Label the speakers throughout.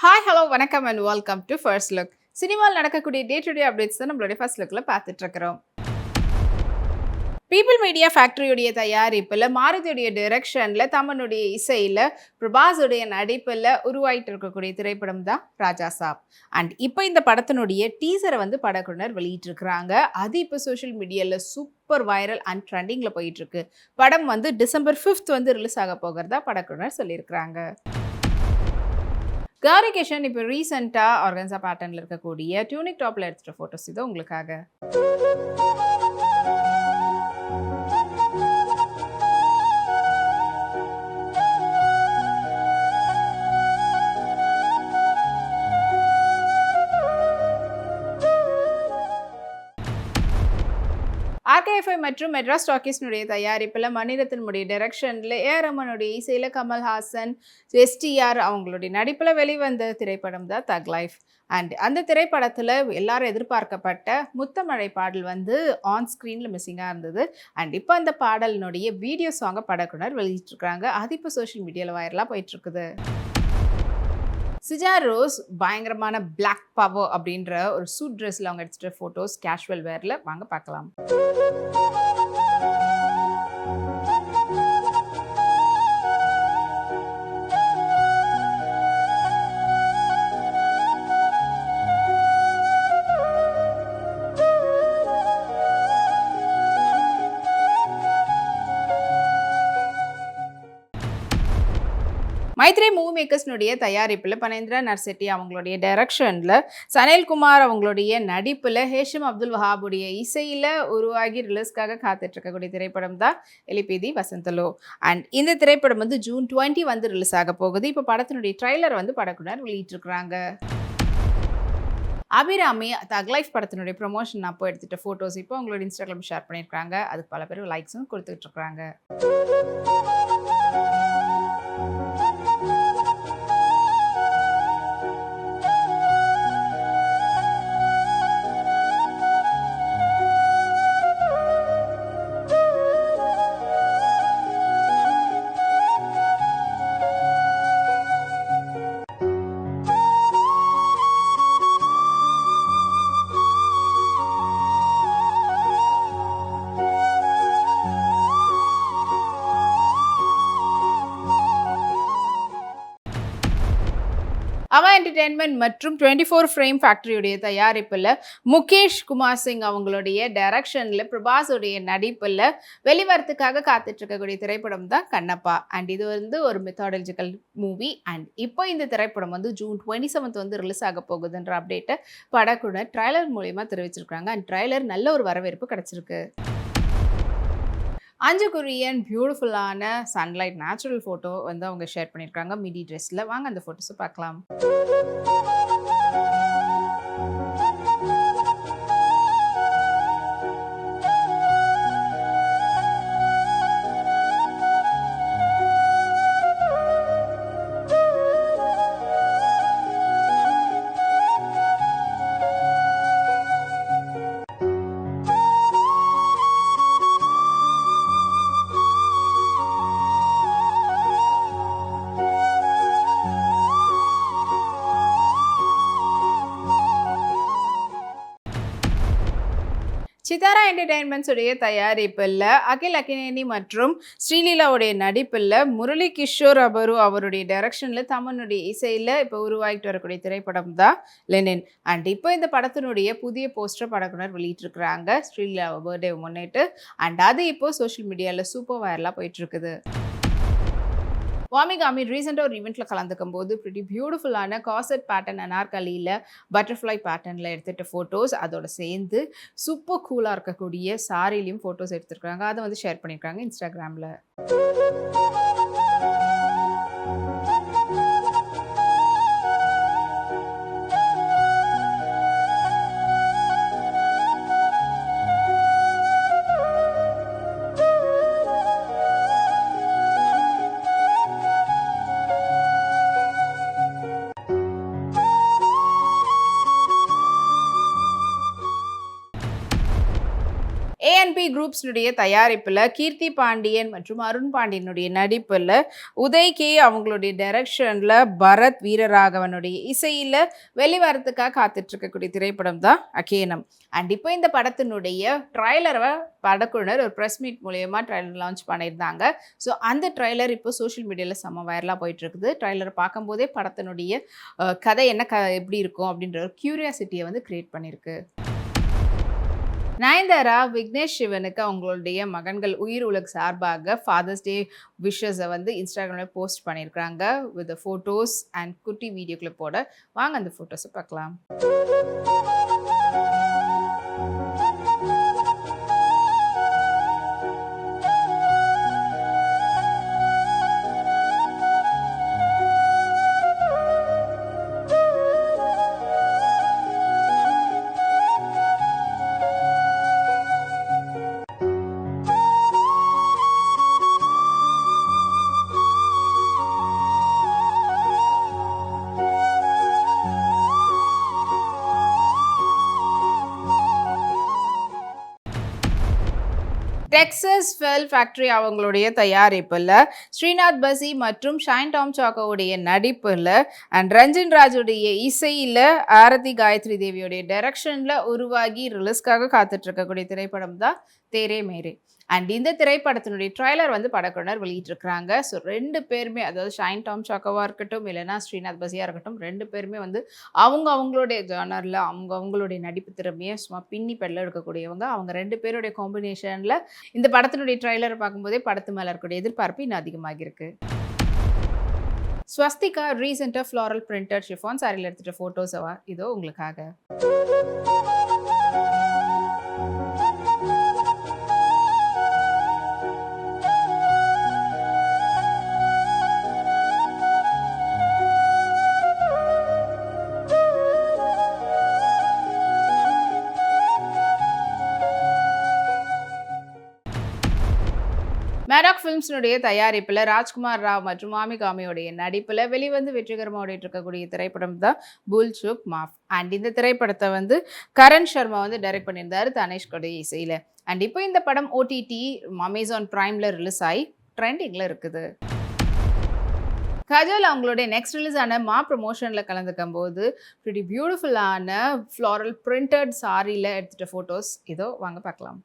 Speaker 1: Hi hello வணக்கம் and welcome to first look. சினிமாவில் நடக்கக்கூடிய டே டு டே அப்டேட்ஸ் தான் நம்மளுடைய ஃபர்ஸ்ட் லுக்கில் பார்த்துட்டு இருக்கிறோம். பீப்பிள் மீடியா ஃபேக்டரியுடைய தயாரிப்பில் மாருதியுடைய டிரெக்ஷனில் தமனுடைய இசையில் பிரபாஸுடைய நடிப்பில் உருவாயிட்டு இருக்கக்கூடிய திரைப்படம் தான் ராஜா சாப். அண்ட் இப்போ இந்த படத்தினுடைய டீசரை வந்து படக்குழுவினர் வெளியிட்டிருக்கிறாங்க. அது இப்போ சோஷியல் மீடியாவில் சூப்பர் வைரல் அண்ட் ட்ரெண்டிங்கில் போயிட்டுருக்கு. படம் வந்து டிசம்பர் 5th வந்து ரிலீஸ் ஆக போகிறதா படக்குழுவினர் சொல்லியிருக்கிறாங்க. கௌரி கிஷன் இப்போ ரீசெண்டாக ஆர்கன்சா பேட்டர்னில் இருக்கக்கூடிய டியூனிக் டாப்பில் எடுத்துகிட்ட ஃபோட்டோஸ் இது உங்களுக்காக. ஆர்கேஎஃப்ஐ மற்றும் மெட்ராஸ் டாக்கீஸ்னுடைய தயாரிப்பில் மணிரத்னமுடைய டைரக்ஷனில் ரமனுடைய இசையில் கமல்ஹாசன், எஸ்டிஆர் அவங்களுடைய நடிப்பில் வெளிவந்த திரைப்படம் தான் தக் லைஃப். அண்ட் அந்த திரைப்படத்தில் எல்லாரும் எதிர்பார்க்கப்பட்ட முத்தமழை பாடல் வந்து ஆன் ஸ்க்ரீனில் மிஸ்ஸிங்காக இருந்தது. அண்ட் இப்போ அந்த பாடலினுடைய வீடியோ சாங்கை படக்குனர் வெளியிட்டிருக்கிறாங்க. அது இப்போ சோஷியல் மீடியாவில் வைரலாக போயிட்டுருக்குது. சிஜா ரோஸ் பயங்கரமான பிளாக் பவர் அப்படின்ற ஒரு சூட் ட்ரெஸ்ல அவங்க எடுத்துகிட்ட ஃபோட்டோஸ் கேஷுவல் வேர்ல வாங்க பார்க்கலாம். மைத்ரே மூவி மேக்கர்ஸ்னுடைய தயாரிப்பில் பனேந்திரா நர்செட்டி அவங்களுடைய டைரக்ஷனில் சனில்குமார் அவங்களுடைய நடிப்பில் ஹேஷம் அப்துல் வஹாபுடைய இசையில் உருவாகி ரிலீஸ்க்காக காத்துட்ருக்கக்கூடிய திரைப்படம் தான் எலிபிதி வசந்தலோ. அண்ட் இந்த திரைப்படம் வந்து ஜூன் 20 வந்து ரிலீஸ் ஆக போகுது. இப்போ படத்தினுடைய ட்ரைலர் வந்து படக்குனர் வெளியிட்டிருக்கிறாங்க. அபிராமி தக் லைஃப் படத்தினுடைய ப்ரொமோஷன் அப்போ எடுத்துகிட்ட ஃபோட்டோஸ் இப்போ அவங்களோட இன்ஸ்டாகிராம் ஷேர் பண்ணியிருக்காங்க. அதுக்கு பல பேர் லைக்ஸும் கொடுத்துட்டு இருக்காங்க. அவா என்டர்டெயின்மெண்ட் மற்றும் 24 ஃப்ரேம் ஃபேக்டரியுடைய தயாரிப்பில் முகேஷ் குமார் சிங் அவங்களுடைய டைரக்ஷனில் பிரபாஸுடைய நடிப்பில் வெளிவரத்துக்காக காத்துட்டு இருக்கக்கூடிய திரைப்படம் தான் கண்ணப்பா. அண்ட் இது வந்து ஒரு மெத்தாலஜிக்கல் மூவி. அண்ட் இப்போ இந்த திரைப்படம் வந்து ஜூன் 27 வந்து ரிலீஸ் ஆக போகுதுன்ற அப்டேட்டை படக்குழுவினர் ட்ரைலர் மூலயமா தெரிவிச்சிருக்காங்க. அண்ட் ட்ரைலர் நல்ல ஒரு வரவேற்பு கிடைச்சிருக்கு. 5 கொரியன் பியூட்டிஃபுல்லான சன்லைட் நேச்சுரல் ஃபோட்டோ வந்து அவங்க ஷேர் பண்ணியிருக்காங்க மிடி ட்ரெஸ்ஸில். வாங்க அந்த ஃபோட்டோஸை பார்க்கலாம். சிதாரா என்டர்டெயின்மெண்ட்ஸ் உடைய தயாரிப்பில் அகில் அக்கினேனி மற்றும் ஸ்ரீலீலாவுடைய நடிப்பில் முரளி கிஷோர் அபரு அவருடைய டைரக்ஷனில் தமனுடைய இசையில் இப்போ உருவாகிட்டு வரக்கூடிய திரைப்படம் தான் லெனின். அண்ட் இப்போ இந்த படத்தினுடைய புதிய போஸ்டர் படக்குனர் வெளியிட்டிருக்கிறாங்க ஸ்ரீலீலா பர்த்டே முன்னிட்டு. அண்ட் அது இப்போ சோஷியல் மீடியாவில் சூப்பர் வைரலாக போயிட்டுருக்குது. வாமிகாமி ரீசெண்டாக ஒரு ஈவெண்ட்டில் கலந்துக்கும் போது ப்ரிட்டி பியூட்டிஃபுல்லான காசட் பேட்டர்ன் அனார்கலியில் பட்டர்ஃப்ளை பேட்டர்னில் எடுத்துகிட்ட ஃபோட்டோஸ் அதோட சேர்ந்து சூப்பர் கூலாக இருக்கக்கூடிய சாரிலையும் ஃபோட்டோஸ் எடுத்துருக்காங்க. அதை வந்து ஷேர் பண்ணியிருக்காங்க இன்ஸ்டாகிராமில். ஏஎன்பி குரூப்ஸ்னுடைய தயாரிப்பில் கீர்த்தி பாண்டியன் மற்றும் அருண் பாண்டியனுடைய நடிப்பில் உதய் கே அவங்களுடைய டைரக்ஷனில் பரத் வீரராகவனுடைய இசையில் வெளிவரத்துக்காக காத்துட்டு இருக்கக்கூடிய திரைப்படம் தான் அகேனம். அண்ட் இப்போ இந்த படத்தினுடைய ட்ரைலரை படக்குழுனர் ஒரு ப்ரெஸ் மீட் மூலயமா ட்ரைலர் லான்ச் பண்ணியிருந்தாங்க. ஸோ அந்த ட்ரைலர் இப்போ சோஷியல் மீடியாவில் செம்ம வைரலாக போயிட்டுருக்குது. ட்ரைலரை பார்க்கும்போதே படத்தினுடைய கதை என்ன எப்படி இருக்கும் அப்படின்ற ஒரு க்யூரியாசிட்டியை வந்து கிரியேட் பண்ணியிருக்கு. நயன்தாரா விக்னேஷ் சிவனுக்கு அவங்களுடைய மகன்கள் உயிர் உலக சார்பாக ஃபாதர்ஸ் டே விஷஸை வந்து இன்ஸ்டாகிராமில் போஸ்ட் பண்ணியிருக்கிறாங்க வித் ஃபோட்டோஸ் அண்ட் குட்டி வீடியோ கிளிப்போட. வாங்க அந்த ஃபோட்டோஸை பார்க்கலாம். டெக்ஸஸ் ஃபெல் ஃபேக்ட்ரி அவங்களுடைய தயாரிப்பில் ஸ்ரீநாத் பசி மற்றும் ஷைன் டாம் சாக்கோவுடைய நடிப்பில் அண்ட் ரஞ்சன் ராஜுடைய இசையில் ஆரதி காயத்ரி தேவியோடைய டைரக்ஷனில் உருவாகி ரிலீஸ்க்காக காத்துட்டு இருக்கக்கூடிய திரைப்படம் தான் தேரே மேரே. அண்ட் இந்த திரைப்படத்தினுடைய ட்ரைலர் வந்து படக்குழுனர் வெளியிட்டிருக்கிறாங்க. ஸோ ரெண்டு பேருமே, அதாவது ஷைன் டாம் சாக்கோவாக இருக்கட்டும் இல்லைனா ஸ்ரீநாத் பசியாக இருக்கட்டும், ரெண்டு பேருமே வந்து அவங்களுடைய ஜானரில் அவங்களுடைய நடிப்பு திறமையை சும்மா பின்னி பெல்ல எடுக்கக்கூடியவங்க. அவங்க ரெண்டு பேருடைய காம்பினேஷனில் இந்த படத்தினுடைய ட்ரைலரை பார்க்கும்போதே படத்து மேலே இருக்கக்கூடிய எதிர்பார்ப்பு இன்னும் அதிகமாகிருக்கு. ஸ்வஸ்திகா ரீசெண்டாக ஃப்ளாரல் பிரிண்டட் ஷிஃபான் சாரியில் எடுத்துகிட்ட ஃபோட்டோஸவா இதோ உங்களுக்காக. மேடாக் ஃபிலிம்ஸினுடைய தயாரிப்பில் ராஜ்குமார் ராவ் மற்றும் மாமிகாமியோடைய நடிப்பில் வெளிவந்து வெற்றிகரமாக ஓடிட்டு இருக்கக்கூடிய திரைப்படம் தான் புல் சுக் மாஃப். அண்ட் இந்த திரைப்படத்தை வந்து கரண் சர்மா வந்து டைரக்ட் பண்ணியிருந்தார் தனேஷ்கோடைய இசையில். அண்ட் இப்போ இந்த படம் ஓடிடி அமேசான் பிரைமில் ரிலீஸ் ஆகி ட்ரெண்டிங்கில் இருக்குது. கஜல் அவங்களுடைய நெக்ஸ்ட் ரிலீஸ் ஆன மா ப்ரமோஷனில் கலந்துக்கும் போது ப்ரிட்டி பியூட்டிஃபுல்லான ஃப்ளாரல் பிரிண்டட் சாரியில் எடுத்துகிட்ட ஃபோட்டோஸ் இதோ வாங்க பார்க்கலாம்.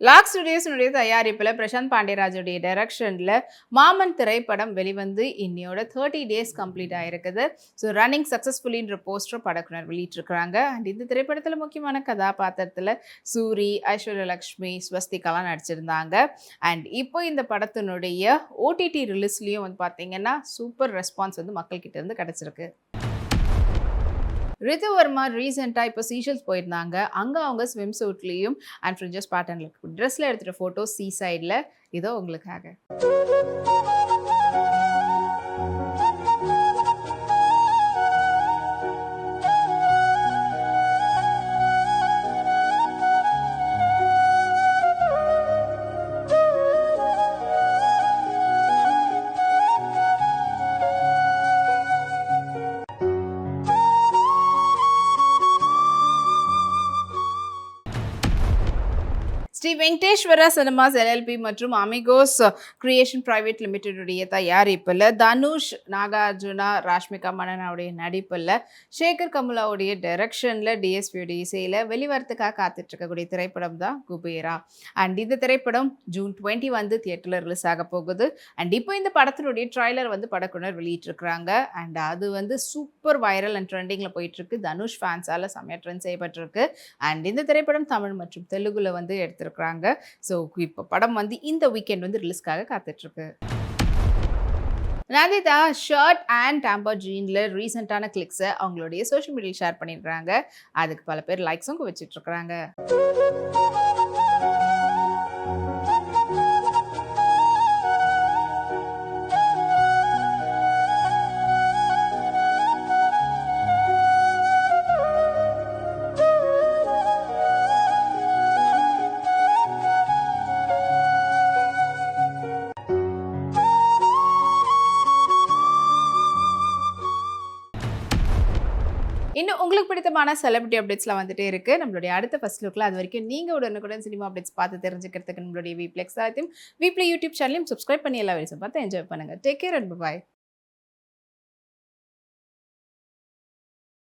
Speaker 1: லாக் ஸ்டுடியோஸினுடைய தயாரிப்பில் பிரசாந்த் பாண்டியராஜுடைய டைரக்ஷனில் மாமன் திரைப்படம் வெளிவந்து இன்னையோட 30 days கம்ப்ளீட் ஆகிருக்குது. ஸோ ரன்னிங் சக்ஸஸ்ஃபுல்லின்ற போஸ்டர் படக்குனர் வெளியிட்டிருக்கிறாங்க. அண்ட் இந்த திரைப்படத்தில் முக்கியமான கதாபாத்திரத்தில் சூரி, ஐஸ்வர்யலக்ஷ்மி, ஸ்வஸ்திகாலாம் நடிச்சிருந்தாங்க. அண்ட் இப்போ இந்த படத்தினுடைய ஓடிடி ரிலீஸ்லேயும் வந்து பார்த்தீங்கன்னா சூப்பர் ரெஸ்பான்ஸ் வந்து மக்கள்கிட்ட இருந்து கிடச்சிருக்கு. ரித்து வர்மா ரீசெண்டாக இப்போ சீஷல்ஸ் போயிருந்தாங்க. அங்கே அவங்க ஸ்விம் சூட்லேயும் அண்ட் ஃப்ரிஞ்சஸ் பேட்டர்னில் ட்ரெஸ்ஸில் எடுத்துகிட்ட ஃபோட்டோ சீ சைடில் இதோ உங்களுக்காக. ஸ்ரீ வெங்கடேஸ்வரா சினிமாஸ் எல்எல்பி மற்றும் அமிகோஸ் கிரியேஷன் பிரைவேட் லிமிடெடுடைய தயாரிப்பில் தனுஷ், நாகார்ஜுனா, ராஷ்மிகா மன்னனாவுடைய நடிப்பில் சேகர் கமுலாவுடைய டைரக்ஷனில் டிஎஸ்பியோடைய இசையில் வெளிவரத்துக்காக காத்துட்டு இருக்கக்கூடிய திரைப்படம் தான் குபேரா. அண்ட் இந்த திரைப்படம் ஜூன் 20 வந்து தியேட்டரில் ரிலீஸ் ஆக போகுது. அண்ட் இப்போ இந்த படத்தினுடைய ட்ரைலர் வந்து படக்குனர் வெளியிட்டிருக்கிறாங்க. அண்ட் அது வந்து சூப்பர் வைரல் அண்ட் ட்ரெண்டிங்கில் போயிட்டுருக்கு. தனுஷ் ஃபேன்ஸால் செம்மையாக ட்ரெண்ட் செய்யப்பட்டிருக்கு. அண்ட் இந்த திரைப்படம் தமிழ் மற்றும் தெலுங்குல வந்து எடுத்திருக்கிறாங்க. ஸோ இப்போ படம் வந்து இந்த வீக்கெண்ட் வந்து ரிலீஸ்க்காக காத்துட்ருக்கு. நந்திதா ஷர்ட் அண்ட் டேம்பர் ஜீனில் ரீசெண்டான கிளிக்ஸை அவங்களுடைய சோஷியல் மீடியாவில் ஷேர் பண்ணியிருக்கிறாங்க. அதுக்கு பல பேர் லைக்ஸும் குவிச்சிட்ருக்குறாங்க. இன்னும் உங்களுக்கு பிடித்தமான செலிபிரிட்டி அப்டேட்ஸ்லாம் வந்துட்டே இருக்கு. நம்மளுடைய அடுத்த ஃபர்ஸ்ட் லுக்ல அது வரைக்கும் நீங்க உடனுக்குடன் சினிமா அப்டேட்ஸ் பார்த்து தெரிஞ்சுக்கிறதுக்கு நம்மளுடைய வீப்ளெக்ஸ் யூடியூப் சேனலையும் சப்ஸ்கிரைப் பண்ணி எல்லா வீடியோஸும் பார்த்து என்ஜாய் பண்ணுங்க. Take care and by.